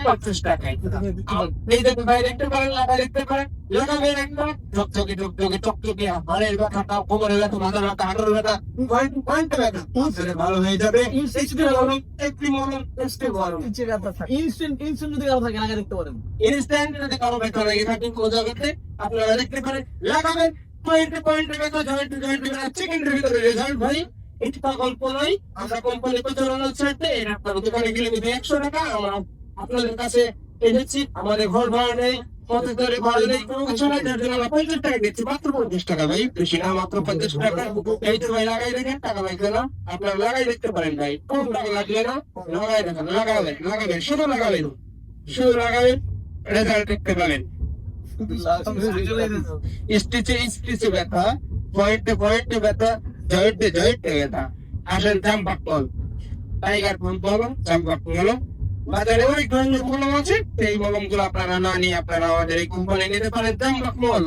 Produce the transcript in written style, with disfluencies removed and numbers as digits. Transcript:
50 টাকায়। এই যে ভাই দেখতে পারেন, লাগাই দেখতে পারেন, লাগাবেন একবার চকচকে চকচকে চকচকে হাড়ের ব্যথাটা, কোমরের ব্যথা, মাথার ব্যথা, হাঁটুর ব্যথা, পয়েন্ট ব্যথা ভালো হয়ে যাবে। একটি মলম ইনস্ট্যান্ট যদি কারো থাকে লাগা দেখতে পারেন। ইনস্ট্যান্ট যদি কারো ব্যথা লেগে থাকে কোনো জায়গাতে, আপনারা দেখতে পারেন, লাগাবেন পয়েন্টে ব্যথা, জয়েন্টে ব্যথা, সেকেন্ডের ভিতরে রেজাল্ট ভাই। এটি গল্প নয়, আমরা কোম্পানি প্রচারণার সাথে এর আপনার দোকানে গেলে 100 টাকা আমরা আপনাদের কাছে এনেছি। আমাদের ঘর ভাড়া নেই, পথে ধরে ভাড়া নেই, কোনো কিছু নাই, যার জন্য আমরা 50 টাকা দিচ্ছি, মাত্র 50 টাকা ভাই, বেশি না, মাত্র 50 টাকা। এই তো ভাই লাগাই দেখেন, টাকা লাগবে না, আপনারা লাগাই দেখতে পারেন ভাই, কম টাকা লাগবে না, লাগাই দেখেন, লাগাবেন, শুধু লাগাবেন, রেজাল্ট দেখতে পাবেন। স্টিচে ব্যথা, পয়েন্টে ব্যথা, জয়েন্টে ব্যথা, আসেন চাম্পাক কল, টাইগার ফোন বলো, চাম্পাক বলো। বাজারে অনেক ধরনের মলম আছে, এই মলম গুলো আপনারা না নিয়ে আপনারা আমাদের এই কোম্পানি নিতে পারেন, চাম্পাক মল।